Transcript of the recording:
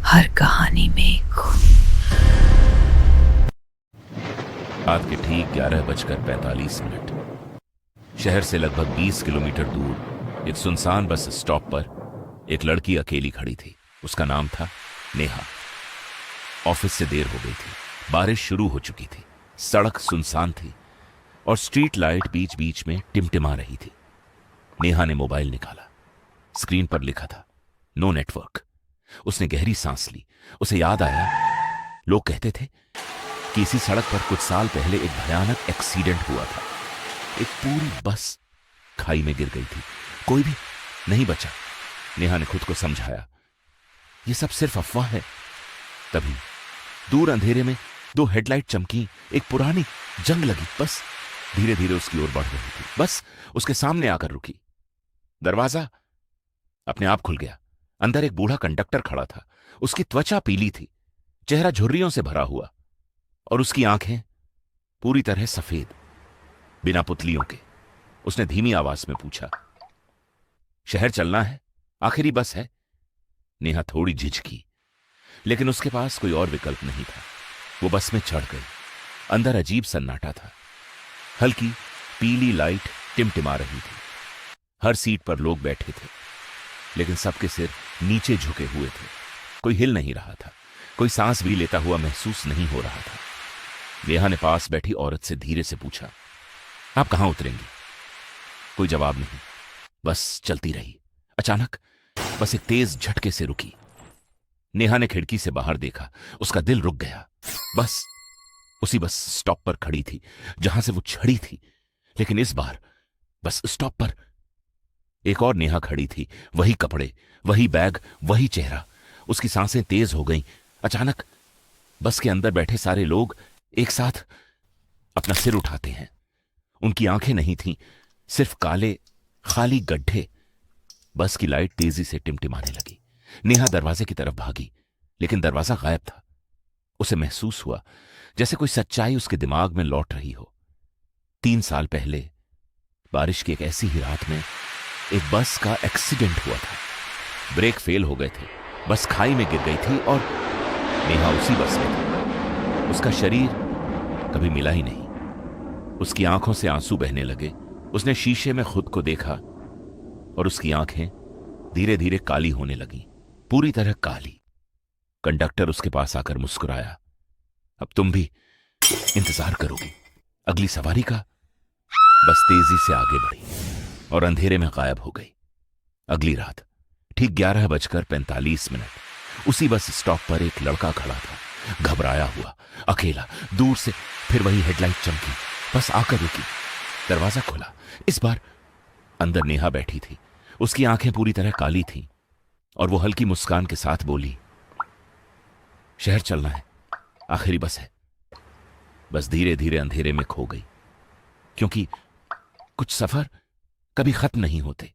हर कहानी में एक रात के ठीक 11:45 शहर से लगभग 20 किलोमीटर दूर एक सुनसान बस स्टॉप पर एक लड़की अकेली खड़ी थी। उसका नाम था नेहा। ऑफिस से देर हो गई थी, बारिश शुरू हो चुकी थी, सड़क सुनसान थी और स्ट्रीट लाइट बीच बीच में टिमटिमा रही थी। नेहा ने मोबाइल निकाला, स्क्रीन पर लिखा था नो नेटवर्क। उसने गहरी सांस ली। उसे याद आया, लोग कहते थे कि इसी सड़क पर कुछ साल पहले एक भयानक एक्सीडेंट हुआ था। एक पूरी बस खाई में गिर गई थी, कोई भी नहीं बचा। नेहा ने खुद को समझाया, यह सब सिर्फ अफवाह है। तभी दूर अंधेरे में दो हेडलाइट चमकी। एक पुरानी जंग लगी बस धीरे धीरे उसकी ओर बढ़ रही थी। बस उसके सामने आकर रुकी। दरवाजा अपने आप खुल गया। अंदर एक बूढ़ा कंडक्टर खड़ा था। उसकी त्वचा पीली थी, चेहरा झुर्रियों से भरा हुआ और उसकी आंखें पूरी तरह सफेद, बिना पुतलियों के। उसने धीमी आवाज में पूछा, शहर चलना है? आखिरी बस है। नेहा थोड़ी झिझकी, लेकिन उसके पास कोई और विकल्प नहीं था। वो बस में चढ़ गई। अंदर अजीब सन्नाटा था। हल्की पीली लाइट टिमटिमा रही थी। हर सीट पर लोग बैठे थे, लेकिन सबके सिर नीचे झुके हुए थे। कोई हिल नहीं रहा था, कोई सांस भी लेता हुआ महसूस नहीं हो रहा था। नेहा ने पास बैठी औरत से धीरे से पूछा, आप कहां उतरेंगी? कोई जवाब नहीं, बस चलती रही। अचानक बस एक तेज झटके से रुकी। नेहा ने खिड़की से बाहर देखा। उसका दिल रुक गया। बस उसी बस स्टॉप पर खड़ी थी जहां से वो चढ़ी थी, लेकिन इस बार बस स्टॉप पर एक और नेहा खड़ी थी। वही कपड़े, वही बैग, वही चेहरा। उसकी सांसें तेज हो गईं। अचानक बस के अंदर बैठे सारे लोग एक साथ अपना सिर उठाते हैं। उनकी आंखें नहीं थीं, सिर्फ काले खाली गड्ढे। बस की लाइट तेजी से टिमटिमाने लगी। नेहा दरवाजे की तरफ भागी, लेकिन दरवाजा गायब था। उसे महसूस हुआ जैसे कोई सच्चाई उसके दिमाग में लौट रही हो। 3 साल पहले बारिश की एक ऐसी ही रात में एक बस का एक्सीडेंट हुआ था। ब्रेक फेल हो गए थे, बस खाई में गिर गई थी और नेहा उसी बस में थी। उसका शरीर कभी मिला ही नहीं। उसकी आंखों से आंसू बहने लगे। उसने शीशे में खुद को देखा और उसकी आंखें धीरे धीरे काली होने लगीं, पूरी तरह काली। कंडक्टर उसके पास आकर मुस्कुराया, अब तुम भी इंतजार करोगी अगली सवारी का? बस तेजी से आगे बढ़ी और अंधेरे में गायब हो गई। अगली रात ठीक 11:45 उसी बस स्टॉप पर एक लड़का खड़ा था, घबराया हुआ, अकेला। दूर से फिर वही हेडलाइट चमकी, बस आकर रुकी। दरवाजा खुला। इस बार अंदर नेहा बैठी थी। उसकी आंखें पूरी तरह काली थीं और वो हल्की मुस्कान के साथ बोली, शहर चलना है, आखिरी बस है। बस धीरे धीरे अंधेरे में खो गई, क्योंकि कुछ सफर कभी खत्म नहीं होते।